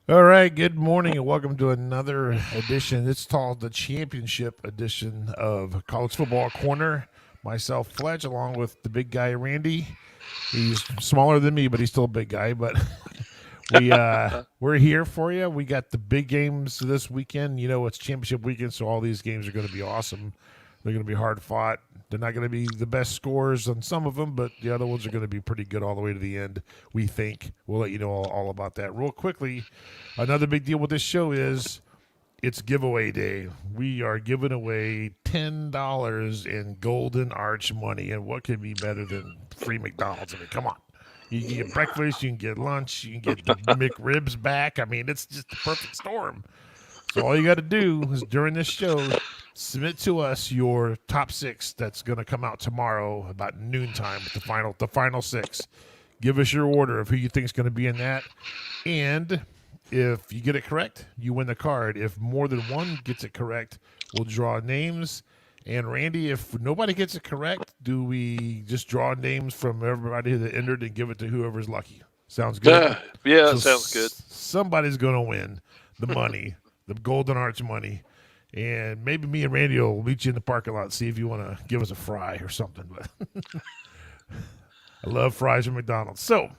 All right, good morning and welcome to another edition. It's called the championship edition of College Football Corner. Myself, Fletch, along with the big guy, Randy. He's smaller than me, but he's still a big guy. But we're here for you. We got the big games this weekend. You know, it's championship weekend, so all these games are going to be awesome. They're going to be hard fought. They're not going to be the best scores on some of them, but the other ones are going to be pretty good all the way to the end, we think. We'll let you know all about that. Real quickly, another big deal with this show is it's giveaway day. We are giving away $10 in Golden Arch money. And what could be better than free McDonald's? I mean, come on. You can get breakfast, you can get lunch, you can get the McRibs back. I mean, it's just the perfect storm. So all you got to do is during this show, submit to us your top six that's going to come out tomorrow about noontime with the final six. Give us your order of who you think is going to be in that, and if you get it correct, you win the card. If more than one gets it correct, we'll draw names. And Randy, if nobody gets it correct, do we just draw names from everybody that entered and give it to whoever's lucky? Sounds good. Yeah, So that sounds good. somebody's going to win the money, the Golden Arch money. And maybe me and Randy will meet you in the parking lot and see if you want to give us a fry or something. But I love fries from McDonald's. So,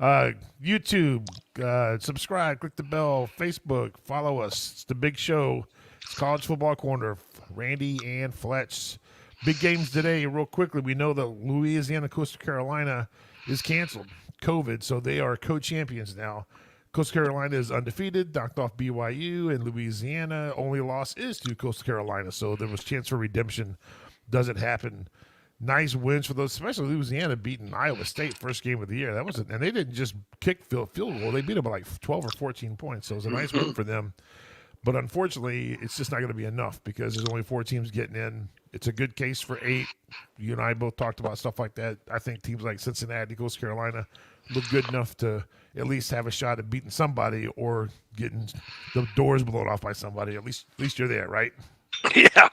YouTube, subscribe, click the bell, Facebook, follow us. It's the big show. It's College Football Corner. Randy and Fletch. Big games today. Real quickly, we know that Louisiana, Coastal Carolina is canceled. COVID, so they are co-champions now. Coastal Carolina is undefeated, knocked off BYU, and Louisiana only loss is to Coastal Carolina. So there was chance for redemption. Does it happen? Nice wins for those, especially Louisiana beating Iowa State first game of the year. That was and they didn't just kick field goal; they beat them by like 12 or 14 points. So it was a nice win for them. But unfortunately, it's just not going to be enough because there's only four teams getting in. It's a good case for eight. You and I both talked about stuff like that. I think teams like Cincinnati, Coastal Carolina look good enough to at least have a shot at beating somebody or getting the doors blown off by somebody. At least you're there, right? Yeah.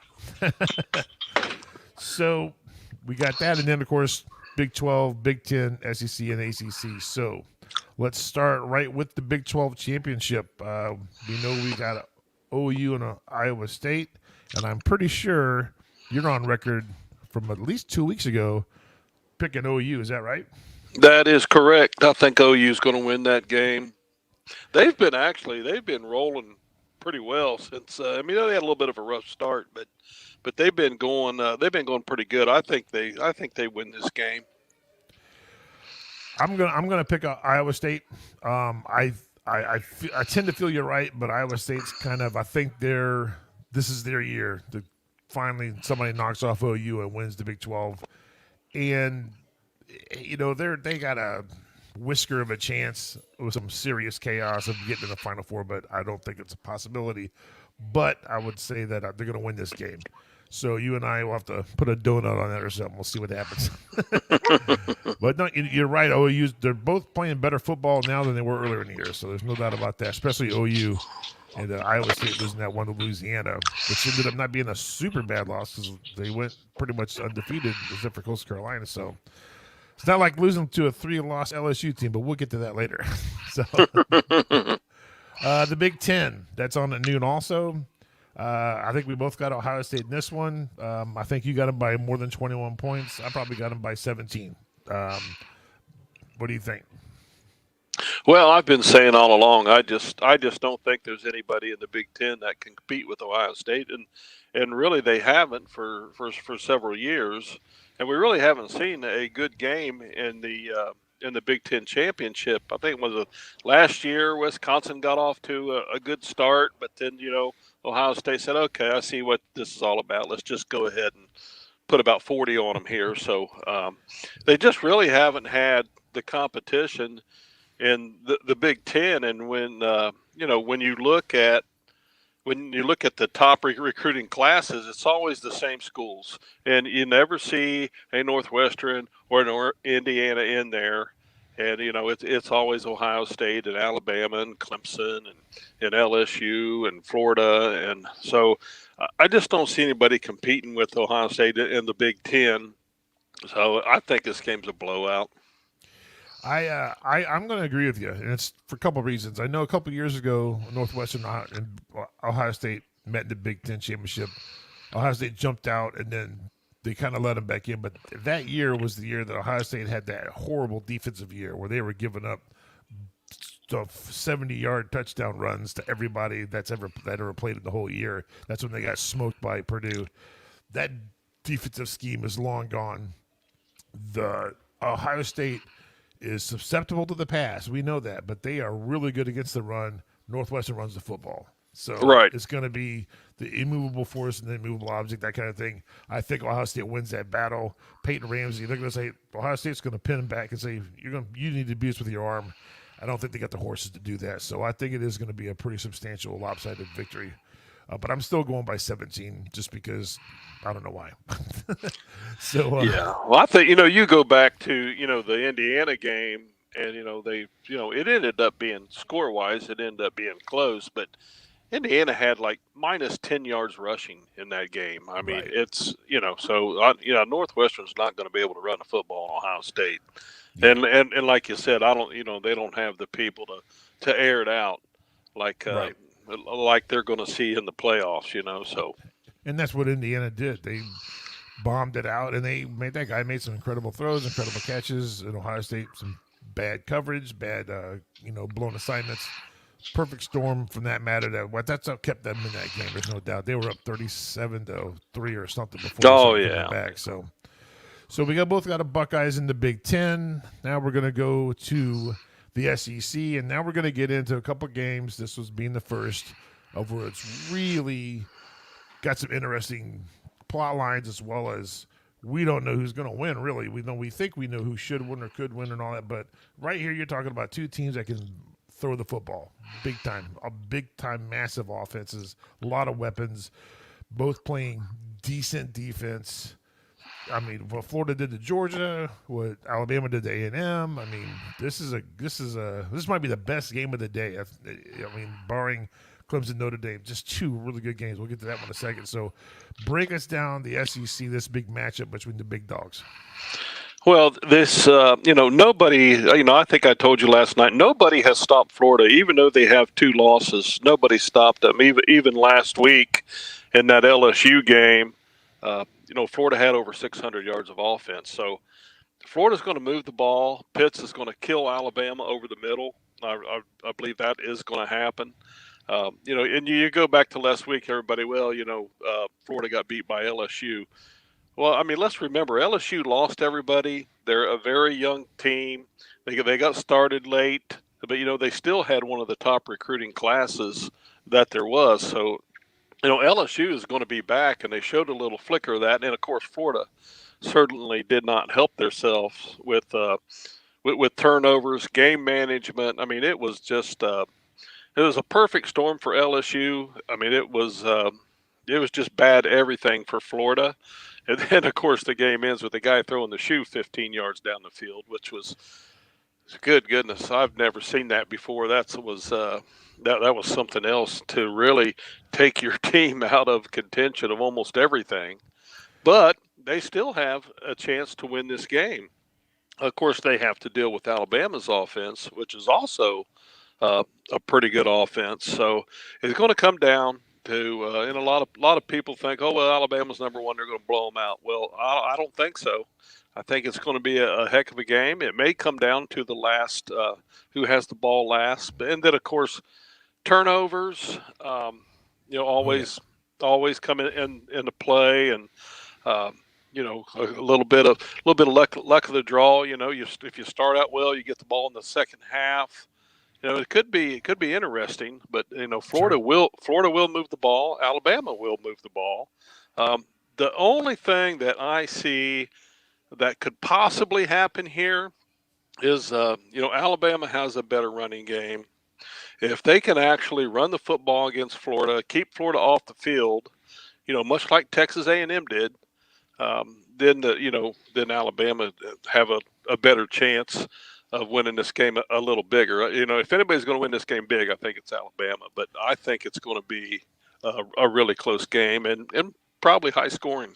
So we got that, and then of course Big 12, Big 10, SEC, and ACC. So let's start right with the Big 12 championship. We know we got a OU and a Iowa State, and I'm pretty sure you're on record from at least 2 weeks ago picking OU. Is that right? That is correct. I think OU is going to win that game. They've been rolling pretty well since. I mean, they had a little bit of a rough start, but they've been going pretty good. I think they win this game. I'm gonna pick Iowa State. I tend to feel you're right, but Iowa State's kind of, I think this is their year. Finally somebody knocks off OU and wins the Big 12, and they got a whisker of a chance with some serious chaos of getting to the Final Four, but I don't think it's a possibility. But I would say that they're going to win this game. So you and I will have to put a donut on that or something. We'll see what happens. But no, you're right. They're both playing better football now than they were earlier in the year. So there's no doubt about that, especially OU. And Iowa State losing that one to Louisiana, which ended up not being a super bad loss because they went pretty much undefeated except for Coastal Carolina. So it's not like losing to a 3-loss LSU team, but we'll get to that later. So the Big Ten, that's on at noon also. I think we both got Ohio State in this one. I think you got them by more than 21 points. I probably got them by 17. What do you think? Well, I've been saying all along. I just don't think there's anybody in the Big Ten that can compete with Ohio State, and really they haven't for several years, and we really haven't seen a good game in the Big Ten championship. I think it was last year. Wisconsin got off to a good start, but then Ohio State said, "Okay, I see what this is all about. Let's just go ahead and put about 40 on them here." So they just really haven't had the competition in the Big Ten. And when you look at the top recruiting classes, it's always the same schools, and you never see a Northwestern or an Indiana in there. And it's always Ohio State and Alabama and Clemson and LSU and Florida, and so I just don't see anybody competing with Ohio State in the Big Ten. So I think this game's a blowout. I'm going to agree with you, and it's for a couple of reasons. I know a couple of years ago, Northwestern and Ohio State met in the Big Ten championship. Ohio State jumped out, and then they kind of let them back in. But that year was the year that Ohio State had that horrible defensive year where they were giving up 70-yard touchdown runs to everybody that ever played in the whole year. That's when they got smoked by Purdue. That defensive scheme is long gone. The Ohio State is susceptible to the pass. We know that, but they are really good against the run. Northwestern runs the football. So Right. it's going to be the immovable force and the immovable object, that kind of thing. I think Ohio State wins that battle. Peyton Ramsey, they're going to say, Ohio State's going to pin him back and say, you need to beat us with your arm. I don't think they got the horses to do that. So I think it is going to be a pretty substantial lopsided victory. But I'm still going by 17 just because I don't know why. So yeah, well, I think you go back to the Indiana game, and it ended up being score wise, it ended up being close, but Indiana had like minus 10 yards rushing in that game. I mean, Right. it's so Northwestern's not going to be able to run the football on Ohio State, Yeah. and like you said, I don't they don't have the people to air it out like Right. like they're going to see in the playoffs. So. And that's what Indiana did. They bombed it out, and that guy made some incredible throws, incredible catches. In Ohio State, some bad coverage, bad blown assignments. Perfect storm from that matter. That's what kept them in that game. There's no doubt. They were up 37-3 or something before they Oh started yeah. coming back. So we both got a Buckeyes in the Big Ten. Now we're gonna go to the SEC, and now we're gonna get into a couple games. This was being the first of where it's really got some interesting plot lines, as well as we don't know who's going to win, really. We think we know who should win or could win and all that, but right here you're talking about two teams that can throw the football big time, massive offenses, a lot of weapons, both playing decent defense. I mean, what Florida did to Georgia, what Alabama did to A&M. I mean, this might be the best game of the day. I mean, barring Clemson, Notre Dame, just two really good games. We'll get to that one in a second. So break us down the SEC, this big matchup between the big dogs. Well, this, nobody, I think I told you last night, nobody has stopped Florida, even though they have two losses. Nobody stopped them. Even last week in that LSU game, Florida had over 600 yards of offense. So Florida's going to move the ball. Pitts is going to kill Alabama over the middle. I believe that is going to happen. And you go back to last week, everybody, Florida got beat by LSU. Well, I mean, let's remember, LSU lost everybody. They're a very young team. They got started late, but, they still had one of the top recruiting classes that there was. So, LSU is going to be back, and they showed a little flicker of that. And, of course, Florida certainly did not help themselves with turnovers, game management. I mean, it was just it was a perfect storm for LSU. I mean, it was just bad everything for Florida. And then, of course, the game ends with the guy throwing the shoe 15 yards down the field, which was good goodness. I've never seen that before. That was something else to really take your team out of contention of almost everything. But they still have a chance to win this game. Of course, they have to deal with Alabama's offense, which is also a pretty good offense. So it's going to come down to, and a lot of people think, oh, well, Alabama's number one, they're going to blow them out. Well, I don't think so. I think it's going to be a heck of a game. It may come down to the last, who has the ball last. And then, of course, turnovers, always come into play. And, a little bit of luck of the draw. If you start out well, you get the ball in the second half. It could be interesting, but Florida will move the ball. Alabama will move the ball. The only thing that I see that could possibly happen here is Alabama has a better running game. If they can actually run the football against Florida, keep Florida off the field, much like Texas A&M did, then Alabama have a better chance of winning this game a little bigger. If anybody's going to win this game big, I think it's Alabama. But I think it's going to be a really close game and probably high scoring.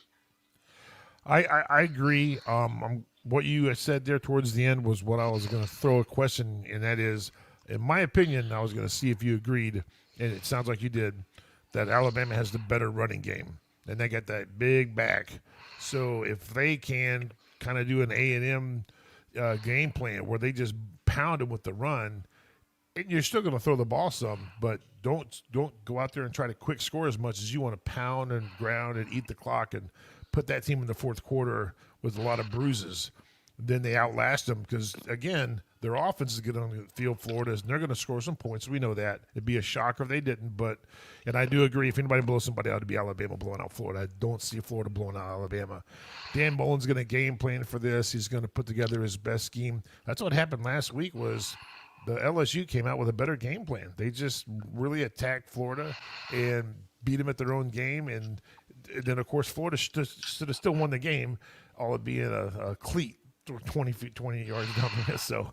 I agree. I'm what you said there towards the end was what I was going to throw a question, and that is, in my opinion, I was going to see if you agreed, and it sounds like you did, that Alabama has the better running game, and they got that big back. So if they can kind of do an A&M game plan where they just pound them with the run, and you're still going to throw the ball some, but don't go out there and try to quick score as much as you want to pound and ground and eat the clock and put that team in the fourth quarter with a lot of bruises. Then they outlast them because, again, their offense is going to field Florida's, and they're going to score some points. We know that. It'd be a shocker if they didn't. And I do agree, if anybody blows somebody out, it'd be Alabama blowing out Florida. I don't see Florida blowing out Alabama. Dan Mullen's going to game plan for this. He's going to put together his best scheme. That's what happened last week was the LSU came out with a better game plan. They just really attacked Florida and beat them at their own game. And then, of course, Florida should have still won the game, all it being a cleat 20 yards down the list. So,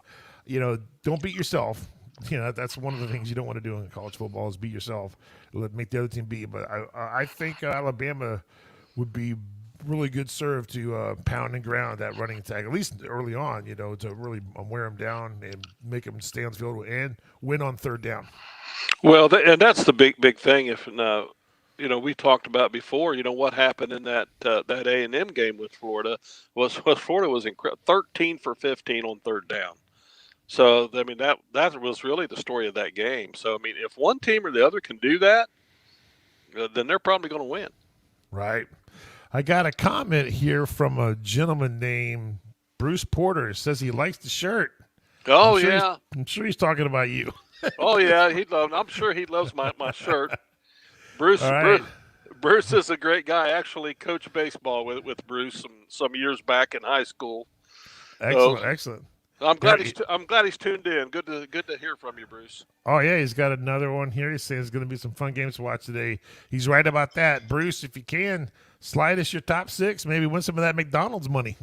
don't beat yourself. That's one of the things you don't want to do in college football is beat yourself. Make the other team beat. But I think Alabama would be really good serve to pound and ground that running attack, at least early on, to really wear them down and make them stay on the field and win on third down. Well, and that's the big thing. If we talked about before, what happened in that A&M game with Florida was Florida was 13 for 15 on third down. So, I mean, that was really the story of that game. So, I mean, if one team or the other can do that, then they're probably going to win. Right. I got a comment here from a gentleman named Bruce Porter. It says he likes the shirt. Oh, I'm sure he's talking about you. Oh, yeah. I'm sure he loves my shirt. Bruce is a great guy. I actually coached baseball with Bruce some years back in high school. Excellent. I'm glad he's tuned in. Good to hear from you, Bruce. Oh yeah, he's got another one here. He's saying there's going to be some fun games to watch today. He's right about that, Bruce. If you can, slide us your top 6. Maybe win some of that McDonald's money.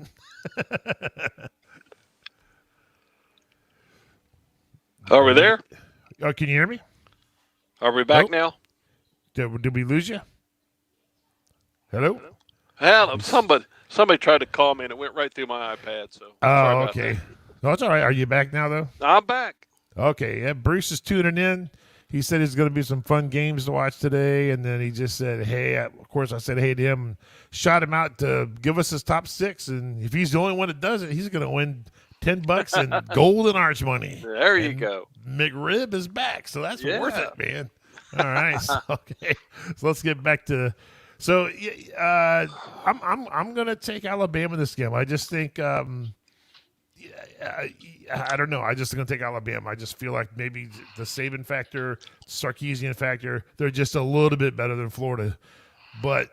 Are we there? Oh, can you hear me? Are we back now? Did we lose you? Hello? Hell, somebody tried to call me and it went right through my iPad. So. Oh, okay. No, it's all right. Are you back now, though? I'm back. Okay. Yeah, Bruce is tuning in. He said there's going to be some fun games to watch today, and then he just said, hey, of course I said hey to him, shot him out to give us his top 6, and if he's the only one that does it, he's going to win $10 and golden arch money. There you go. McRib is back, so that's worth it, man. All right. Okay. So let's get back to So I'm gonna take Alabama this game. I just think I don't know. I just gonna take Alabama. I just feel like maybe the Saban factor, Sarkisian factor, they're just a little bit better than Florida. But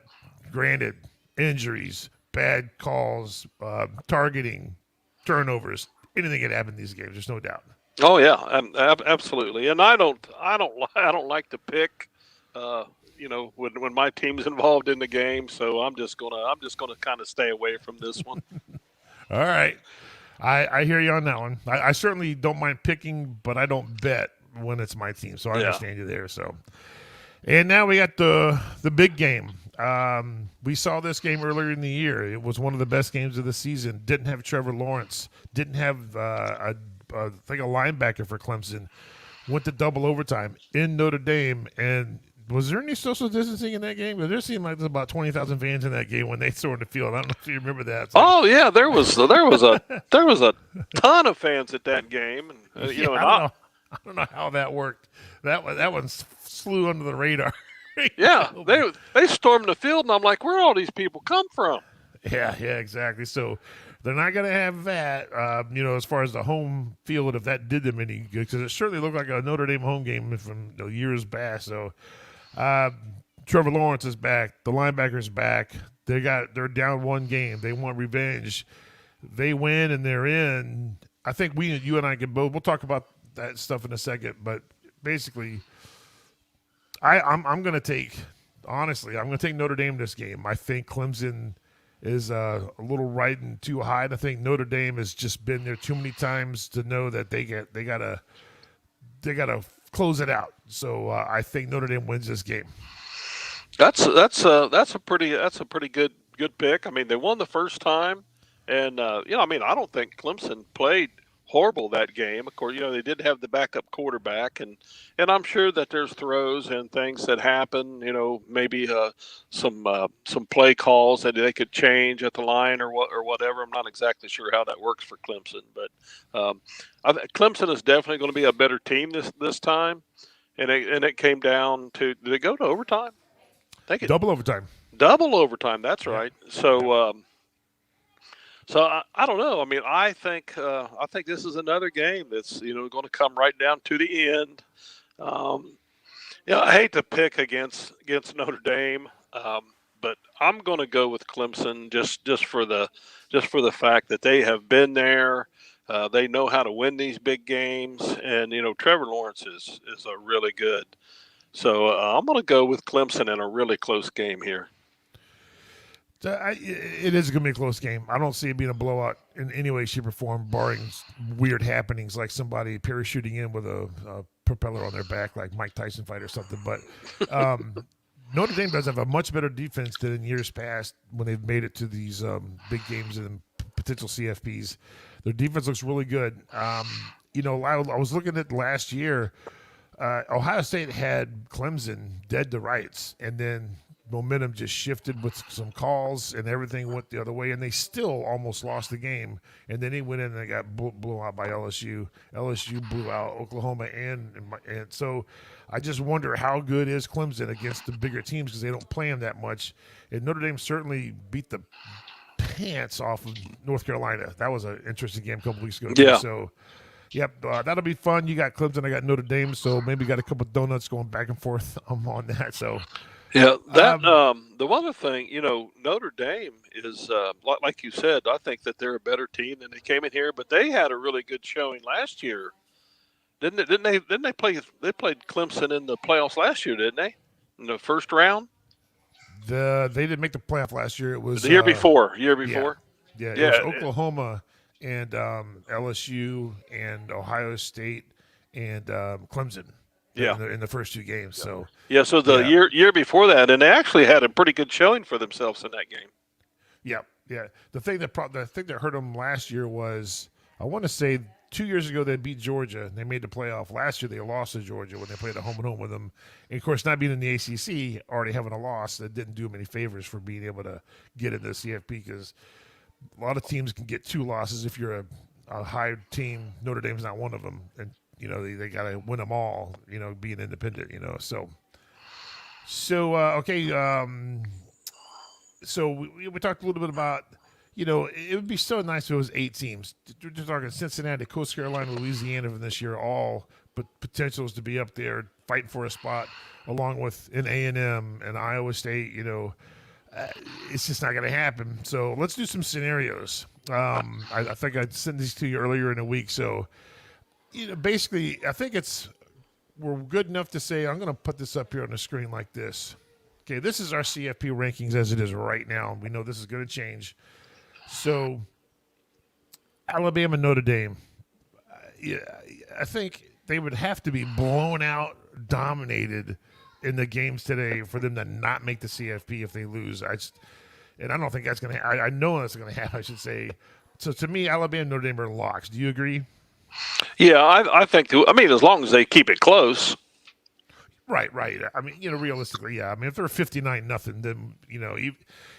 granted, injuries, bad calls, targeting, turnovers, anything can happen in these games. There's no doubt. Oh yeah, absolutely. And I don't like to pick. When my team's involved in the game, so I'm just gonna kind of stay away from this one. All right, I hear you on that one. I certainly don't mind picking, but I don't bet when it's my team, so I understand you there. So, and now we got the big game. We saw this game earlier in the year. It was one of the best games of the season. Didn't have Trevor Lawrence. Didn't have I think a linebacker for Clemson. Went to double overtime in Notre Dame. And was there any social distancing in that game? Because there seemed like there's about 20,000 fans in that game when they stormed the field. I don't know if you remember that. Oh yeah, there was a ton of fans at that game. And, I don't know how that worked. That one flew under the radar. Yeah, they stormed the field, and I'm like, where all these people come from? Yeah, exactly. So they're not going to have that, as far as the home field, if that did them any good, because it certainly looked like a Notre Dame home game from years back. So Trevor Lawrence is back. The linebacker's back. They're down one game. They want revenge. They win, and they're in. I think you and I can both. We'll talk about that stuff in a second, but basically, I'm going to take Notre Dame this game. I think Clemson is a little riding too high. And I think Notre Dame has just been there too many times to know that they gotta close it out. So I think Notre Dame wins this game. That's a pretty good pick. I mean, they won the first time, And I mean, I don't think Clemson played horrible that game. Of course, they did have the backup quarterback, and I'm sure that there's throws and things that happen. Maybe some play calls that they could change at the line or whatever. I'm not exactly sure how that works for Clemson, but Clemson is definitely going to be a better team this time. And it came down to, did it go to overtime? I think double overtime. Double overtime. That's right. Yeah. So. So I don't know. I mean, I think this is another game that's going to come right down to the end. I hate to pick against Notre Dame, but I'm going to go with Clemson just for the fact that they have been there. They know how to win these big games, and Trevor Lawrence is a really good. So I'm going to go with Clemson in a really close game here. It is going to be a close game. I don't see it being a blowout in any way, shape, or form, barring weird happenings like somebody parachuting in with a propeller on their back, like Mike Tyson fight or something. But Notre Dame does have a much better defense than in years past when they've made it to these big games and potential CFPs. Their defense looks really good. I was looking at last year. Ohio State had Clemson dead to rights, and then momentum just shifted with some calls and everything went the other way, and they still almost lost the game. And then they went in and they got blown out by LSU. LSU blew out Oklahoma, and so I just wonder how good is Clemson against the bigger teams because they don't play them that much. And Notre Dame certainly beat the pants off of North Carolina. That was an interesting game a couple weeks ago. Yeah. So. Yep, that'll be fun. You got Clemson, I got Notre Dame, so maybe got a couple of donuts going back and forth on that. So. Yeah, the one other thing, Notre Dame is like you said. I think that they're a better team than they came in here, but they had a really good showing last year, didn't they? Didn't they play? They played Clemson in the playoffs last year, didn't they? In the first round. They didn't make the playoff last year. It was the year before. Yeah, it was Oklahoma and LSU and Ohio State and Clemson. Yeah, in the first two games. So so the year before that, and they actually had a pretty good showing for themselves in that game. Yeah. The thing that hurt them last year was, I want to say 2 years ago they beat Georgia and they made the playoff. Last year they lost to Georgia when they played at home and home with them. And of course, not being in the ACC, already having a loss, that didn't do them any favors for being able to get into the CFP because a lot of teams can get 2 losses if you're a high team. Notre Dame's not one of them, and they got to win them all, being independent, So okay. So we talked a little bit about, it would be so nice if it was 8 teams. We're talking Cincinnati, Coastal Carolina, Louisiana from this year, all but potentials to be up there fighting for a spot, along with an A&M and Iowa State. It's just not going to happen. So let's do some scenarios. I think I sent these to you earlier in the week. So, basically, I think we're good enough to say, I'm going to put this up here on the screen like this. Okay, this is our CFP rankings as it is right now. We know this is going to change. So, Alabama, Notre Dame. I think they would have to be blown out, dominated in the games today for them to not make the CFP if they lose. I don't think that's going to happen. I know that's going to happen, I should say. So, to me, Alabama and Notre Dame are locks. Do you agree? Yeah, I think. As long as they keep it close. Right. I mean, realistically, yeah. I mean, if they're 59-0, then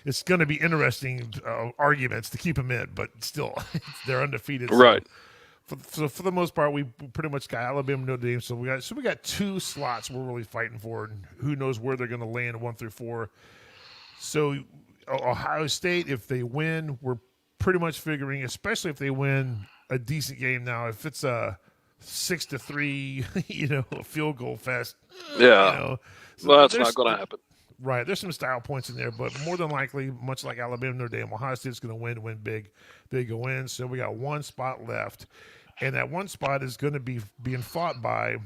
it's going to be interesting arguments to keep them in. But still, they're undefeated. So right. For the most part, we pretty much got Alabama, Notre Dame. So we got 2 slots we're really fighting for, and who knows where they're going to land 1 through 4. So Ohio State, if they win, we're pretty much figuring, especially if they win a decent game now, if it's a 6-3, a field goal fest. Yeah. So well, that's not going to happen. Right. There's some style points in there, but more than likely, much like Alabama, Notre Dame, Ohio State's going to win big. They go in. So we got 1 spot left. And that 1 spot is going to be being fought by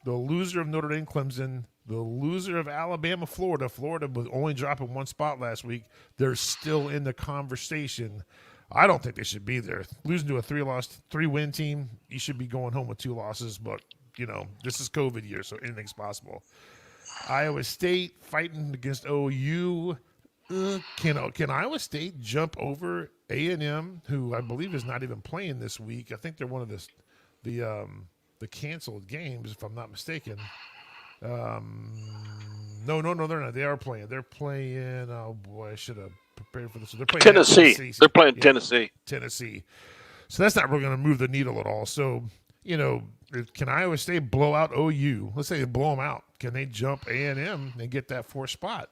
the loser of Notre Dame, Clemson, the loser of Alabama, Florida. Florida was only dropping 1 spot last week. They're still in the conversation. I don't think they should be there. Losing to a 3-win team, you should be going home with 2 losses. But, this is COVID year, so anything's possible. Iowa State fighting against OU. Can Iowa State jump over A&M, who I believe is not even playing this week? I think they're one of the canceled games, if I'm not mistaken. No, they're not. They are playing. They're playing. Oh boy, I should have prepared for this. They're playing at Tennessee. They're playing Tennessee. Tennessee. So that's not really going to move the needle at all. So can Iowa State blow out OU? Let's say they blow them out. Can they jump A&M and get that fourth spot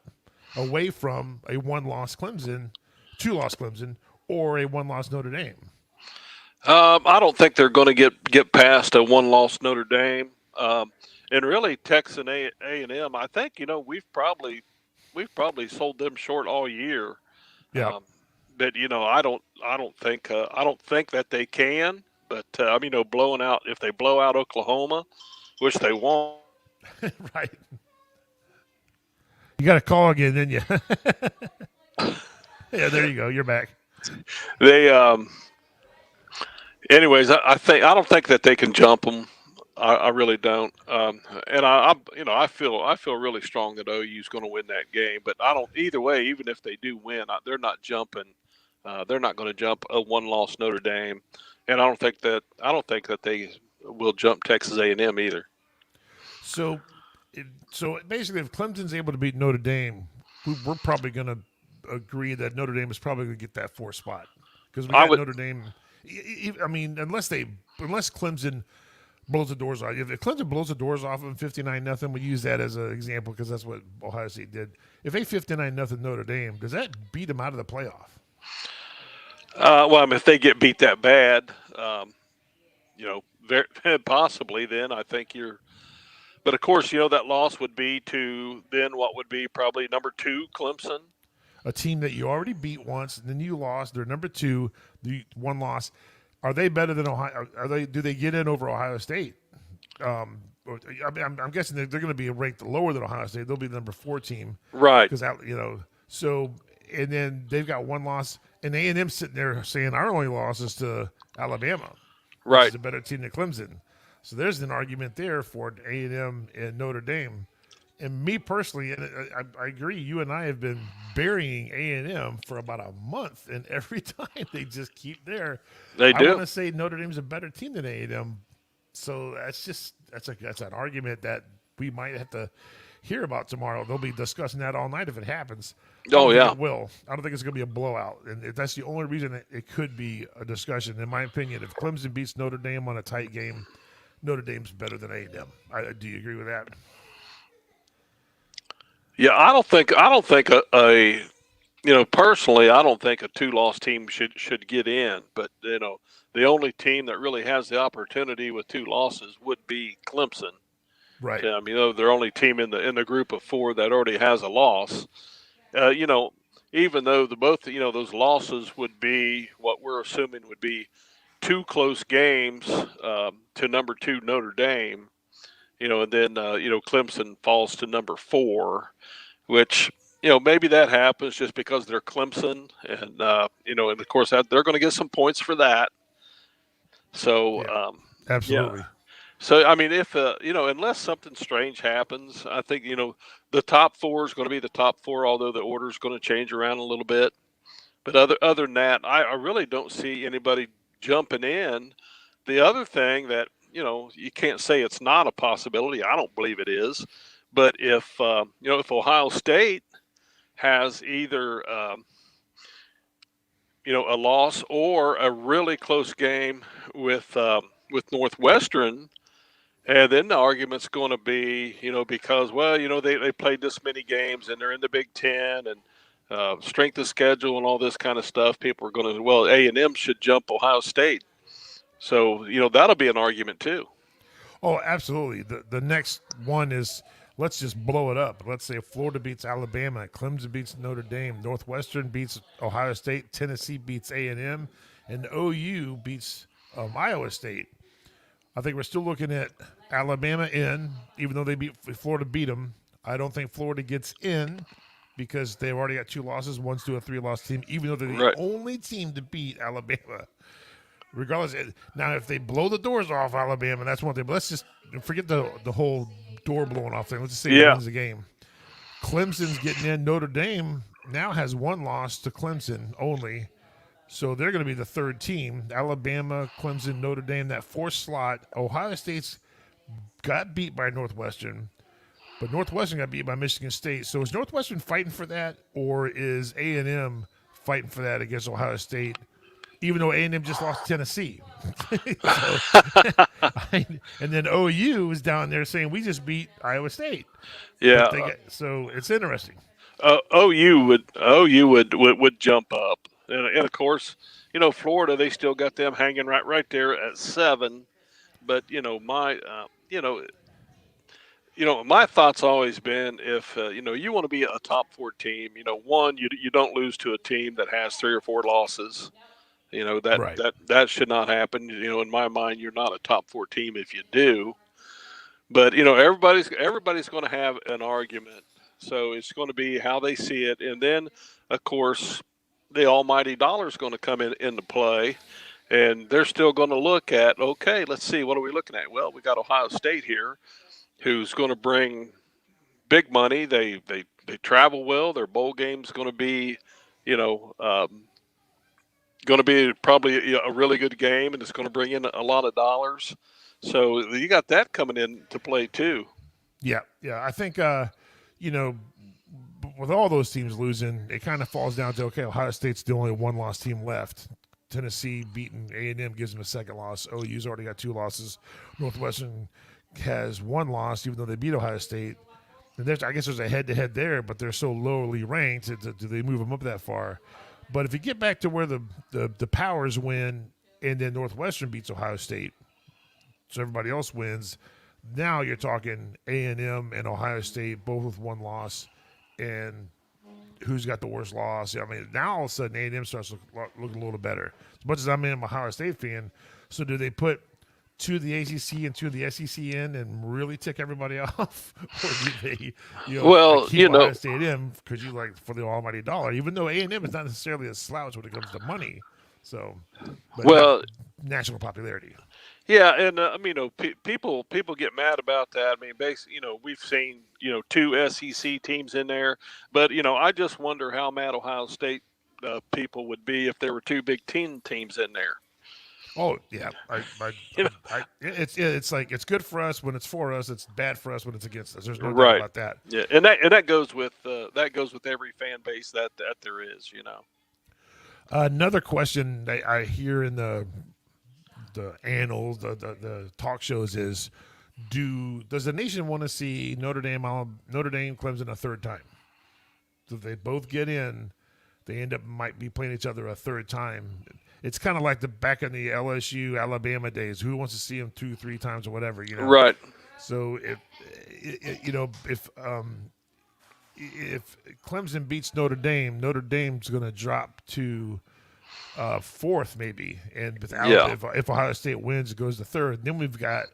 away from a one-loss Clemson, two-loss Clemson, or a one-loss Notre Dame? I don't think they're going to get past a one-loss Notre Dame. And really, Texas and A&M, I think we've probably sold them short all year. Yeah. But I don't think that they can. But blowing out, if they blow out Oklahoma, which they won't. Right. You got to call again, didn't you? Yeah, there you go. You're back. They anyways, I don't think that they can jump them. I really don't. And I feel really strong that OU is going to win that game. But I don't either way. Even if they do win, they're not jumping. They're not going to jump a one-loss Notre Dame, and I don't think that they will jump Texas A&M either. So basically, if Clemson's able to beat Notre Dame, we're probably going to agree that Notre Dame is probably going to get that fourth spot because Notre Dame. I mean, unless Clemson blows the doors off. If Clemson blows the doors off of 59-0, we use that as an example because that's what Ohio State did. If they 59-0 Notre Dame, does that beat them out of the playoff? Well, if they get beat that bad, very possibly, then I think you're. But of course, that loss would be to then what would be probably number 2 Clemson, a team that you already beat once, and then you lost. They're number 2, the one loss. Are they better than Ohio? Do they get in over Ohio State? I'm guessing they're going to be ranked lower than Ohio State. They'll be the number 4 team, right? Because so and then they've got one loss, and A&M sitting there saying our only loss is to Alabama, right? Which is a better team than Clemson. So there's an argument there for A&M and Notre Dame. And me personally, and I agree, you and I have been burying A&M for about a month, and every time they just keep there. They do. I want to say Notre Dame's a better team than A&M. So that's an argument that we might have to hear about tomorrow. They'll be discussing that all night if it happens. Oh, yeah. It will. I don't think it's going to be a blowout. And that's the only reason it could be a discussion, in my opinion. If Clemson beats Notre Dame on a tight game, Notre Dame's better than A&M. Do you agree with that? Yeah, I don't think personally, I don't think a 2-loss team should get in. But the only team that really has the opportunity with 2 losses would be Clemson. Right. They're the only team in the group of 4 that already has a loss. Even though both those losses would be what we're assuming would be 2 close games to number 2 Notre Dame, and then Clemson falls to number 4, which maybe that happens just because they're Clemson, and and of course they're going to get some points for that. So yeah, absolutely. Yeah. So if unless something strange happens, I think the top 4 is going to be the top 4, although the order is going to change around a little bit. But other than that, I really don't see anybody jumping in. The other thing that you can't say it's not a possibility. I don't believe it is. But if if Ohio State has either a loss or a really close game with Northwestern, and then the argument's going to be because they played this many games and they're in the Big Ten and strength of schedule and all this kind of stuff. People are going to A&M should jump Ohio State. So, that'll be an argument too. Oh, absolutely. The next one is let's just blow it up. Let's say Florida beats Alabama, Clemson beats Notre Dame, Northwestern beats Ohio State, Tennessee beats A&M, and OU beats Iowa State. I think we're still looking at Alabama in, even though Florida beat them. I don't think Florida gets in because they've already got 2 losses. One's to a 3-loss team, even though they're the only team to beat Alabama. Regardless, now if they blow the doors off Alabama, that's one thing. But let's just forget the whole door blowing off thing. Let's just say it wins the game. Clemson's getting in. Notre Dame now has one loss to Clemson only. So they're going to be the third team. Alabama, Clemson, Notre Dame, that fourth slot. Ohio State's got beat by Northwestern, but Northwestern got beat by Michigan State. So is Northwestern fighting for that, or is A&M fighting for that against Ohio State, even though A&M just lost to Tennessee? And then OU is down there saying, we just beat Iowa State. Yeah. So it's interesting. OU would jump up, and of course, Florida, they still got them hanging right there at 7. But my thought's always been, if you want to be a top 4 team, one, you don't lose to a team that has 3 or 4 losses. Right. That should not happen. In my mind, you're not a top 4 team if you do. But everybody's going to have an argument. So it's going to be how they see it, and then of course the almighty dollar is going to come into play, and they're still going to look at, okay, let's see, what are we looking at? Well, we got Ohio State here, who's going to bring big money. They travel well. Their bowl game's going to be, going to be probably a really good game, and it's going to bring in a lot of dollars. So you got that coming into play too. Yeah. I think with all those teams losing, it kind of falls down to, okay, Ohio State's the only one-loss team left. Tennessee beating A&M gives them a second loss. OU's already got 2 losses. Northwestern has 1 loss, even though they beat Ohio State. And I guess there's a head-to-head there, but they're so lowly ranked. Do they move them up that far? But if you get back to where the powers win and then Northwestern beats Ohio State, so everybody else wins, now you're talking A&M and Ohio State both with 1 loss, and who's got the worst loss? I mean, now all of a sudden A&M starts looking a little better. As much as I'm an Ohio State fan, so do they put 2 of the ACC and 2 of the SEC in and really tick everybody off, or do they, keep Ohio State in because you like for the almighty dollar? Even though A&M is not necessarily a slouch when it comes to money, but national popularity. Yeah, and people get mad about that. I mean, basically, we've seen 2 SEC teams in there, but I just wonder how mad Ohio State people would be if there were 2 Big Ten teams in there. Oh yeah, it's like it's good for us when it's for us. It's bad for us when it's against us. There's no doubt about that. Yeah, and that goes with every fan base that there is. Another question that I hear in the annals, the talk shows is, does the nation want to see Notre Dame, Clemson a third time? So if they both get in, they might be playing each other a third time. It's kind of like back in the LSU Alabama days. Who wants to see them 2-3 times or whatever, Right. So if Clemson beats Notre Dame's going to drop to 4th maybe, and if Ohio State wins, it goes to 3rd. Then we've got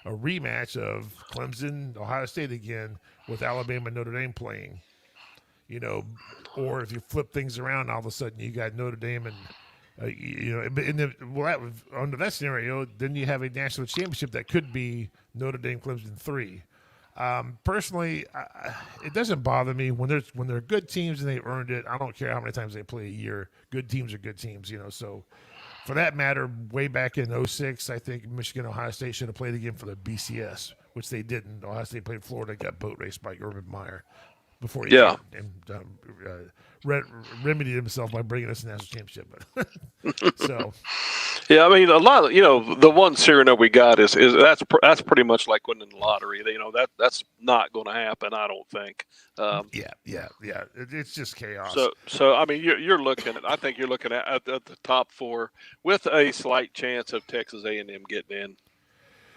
a rematch of Clemson, Ohio State again with Alabama and Notre Dame playing. Or if you flip things around, all of a sudden you got Notre Dame and under that scenario, then you have a national championship that could be Notre Dame, Clemson 3. Personally, it doesn't bother me when they're good teams and they earned it. I don't care how many times they play a year. Good teams are good teams, So, for that matter, way back in 2006, I think Michigan, Ohio State should have played again for the BCS, which they didn't. Ohio State played Florida, got boat raced by Urban Meyer before he remedied himself by bringing us a national championship. So. Yeah, I mean, a lot of the one scenario we got is that's pretty much like winning the lottery. That's not going to happen, I don't think. Yeah. It's just chaos. So I mean, you're looking at. I think you're looking at the top 4 with a slight chance of Texas A&M getting in.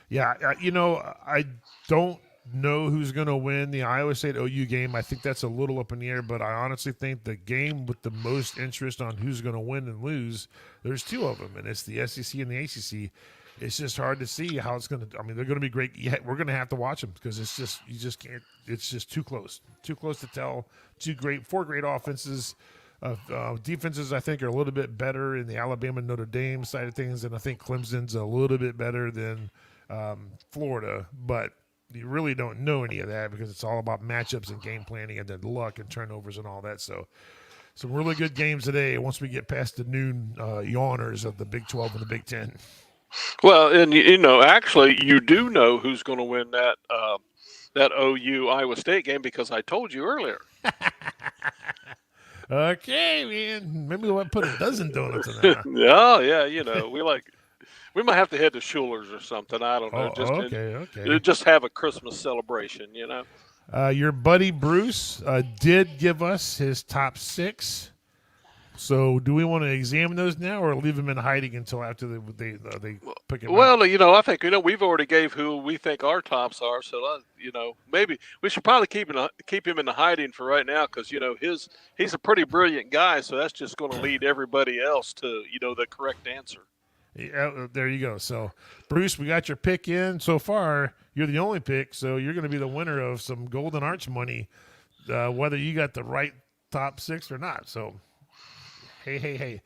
Yeah, I don't know who's going to win the Iowa State OU game. I think that's a little up in the air, but I honestly think the game with the most interest on who's going to win and lose, there's 2 of them, and it's the SEC and the ACC. It's just hard to see how it's going to – I mean, they're going to be great. Yeah, we're going to have to watch them because it's just – you just can't – it's just too close. Too close to tell. 4 great offenses. Defenses, I think, are a little bit better in the Alabama Notre Dame side of things, and I think Clemson's a little bit better than Florida, but – you really don't know any of that because it's all about matchups and game planning and then luck and turnovers and all that. So some really good games today once we get past the noon yawners of the Big 12 and the Big 10. Well, and actually, you do know who's going to win that OU Iowa State game because I told you earlier. Okay, man. Maybe we'll put a dozen donuts in there. Yeah. We might have to head to Schuler's or something. I don't know. Okay. Just have a Christmas celebration, Your buddy Bruce did give us his top 6. So, do we want to examine those now, or leave them in hiding until after they pick it? Well, I think we've already gave who we think our tops are. So, maybe we should probably keep him in the hiding for right now because he's a pretty brilliant guy. So that's just going to lead everybody else to the correct answer. Yeah, there you go. So, Bruce, we got your pick in so far. You're the only pick, so you're going to be the winner of some Golden Arch money, whether you got the right top 6 or not. So. Hey.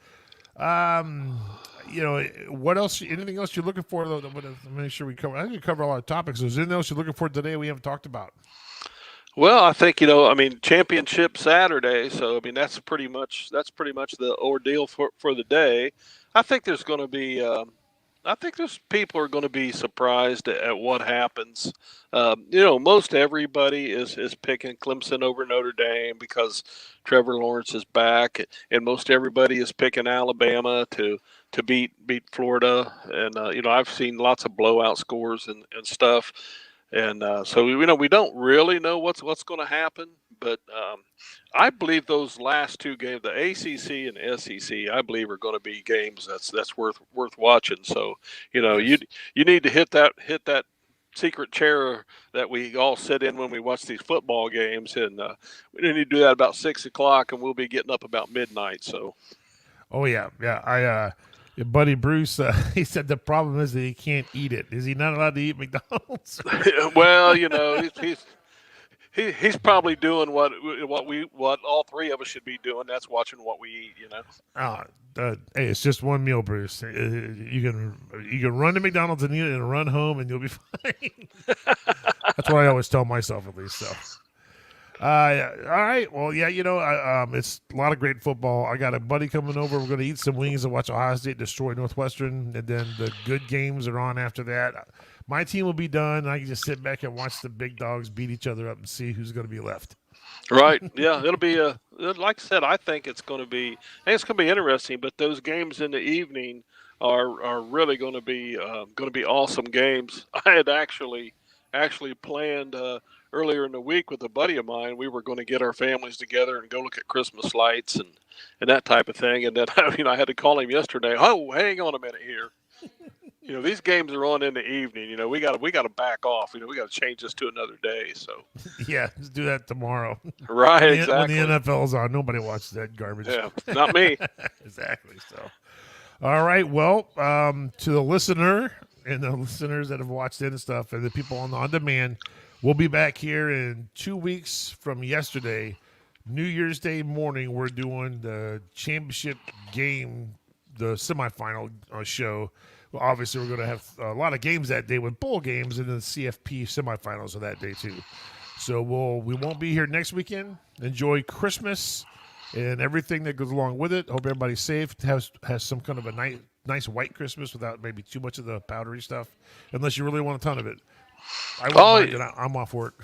What else? Anything else you're looking for? Though, to make sure we cover. I think we cover all our topics. Is there anything else you're looking for today we haven't talked about? Well, I think championship Saturday. So that's pretty much the ordeal for the day. I think there's going to be. I think there's people are going to be surprised at what happens. Most everybody is picking Clemson over Notre Dame because Trevor Lawrence is back, and most everybody is picking Alabama to beat Florida. And I've seen lots of blowout scores and stuff. And so we don't really know what's going to happen, but I believe those last 2 games, the ACC and the SEC, I believe are going to be games that's worth watching. So you need to hit that secret chair that we all sit in when we watch these football games, and we need to do that about 6:00, and we'll be getting up about midnight. So, oh yeah. Your buddy Bruce, he said the problem is that he can't eat it. Is he not allowed to eat McDonald's? Well, he's probably doing what all 3 of us should be doing. That's watching what we eat. Hey, it's just one meal, Bruce. You can run to McDonald's and eat it, and run home, and you'll be fine. That's what I always tell myself, at least. So. All right. Well, yeah, it's a lot of great football. I got a buddy coming over. We're going to eat some wings and watch Ohio State destroy Northwestern, and then the good games are on after that. My team will be done, and I can just sit back and watch the big dogs beat each other up and see who's going to be left. Right. Yeah, it'll be like I said, I think it's going to be interesting, but those games in the evening are really going to be awesome games. I had actually planned earlier in the week with a buddy of mine. We were going to get our families together and go look at Christmas lights and that type of thing. And then I had to call him yesterday. Oh, hang on a minute here. These games are on in the evening. We got to back off. We got to change this to another day. So yeah, let's do that tomorrow. Right, exactly. When the NFL's on, nobody watches that garbage. Yeah, not me. Exactly. So, all right. Well, to the listener and the listeners that have watched it and stuff, and the people on demand, we'll be back here in 2 weeks from yesterday, New Year's Day morning. We're doing the championship game, the semifinal show. Well, obviously, we're going to have a lot of games that day with bowl games and the CFP semifinals of that day, too. So we won't be here next weekend. Enjoy Christmas and everything that goes along with it. Hope everybody's safe, has some kind of a nice white Christmas without maybe too much of the powdery stuff, unless you really want a ton of it. I'm all for it.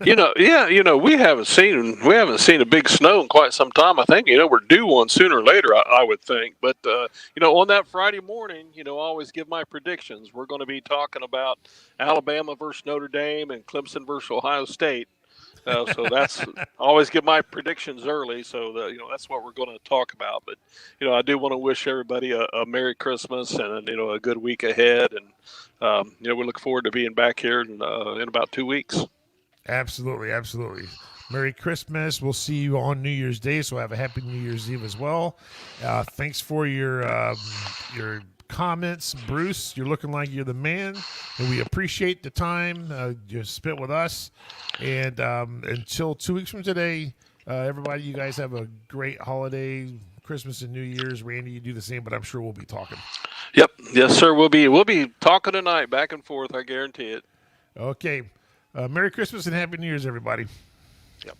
We haven't seen a big snow in quite some time. I think we're due one sooner or later. I would think, but on that Friday morning, I always give my predictions. We're going to be talking about Alabama versus Notre Dame and Clemson versus Ohio State. So that's always give my predictions early. So that's what we're going to talk about. But I do want to wish everybody a Merry Christmas and a good week ahead. And we look forward to being back here in about 2 weeks. Absolutely. Merry Christmas. We'll see you on New Year's Day. So have a happy New Year's Eve as well. Thanks for your comments, Bruce. You're looking like you're the man, and we appreciate the time you spent with us. And until 2 weeks from today, everybody, you guys have a great holiday, Christmas and New Year's. Randy, you do the same, but I'm sure we'll be talking. Yep. Yes, sir. We'll be talking tonight, back and forth. I guarantee it. Okay. Merry Christmas and Happy New Year's, everybody. Yep.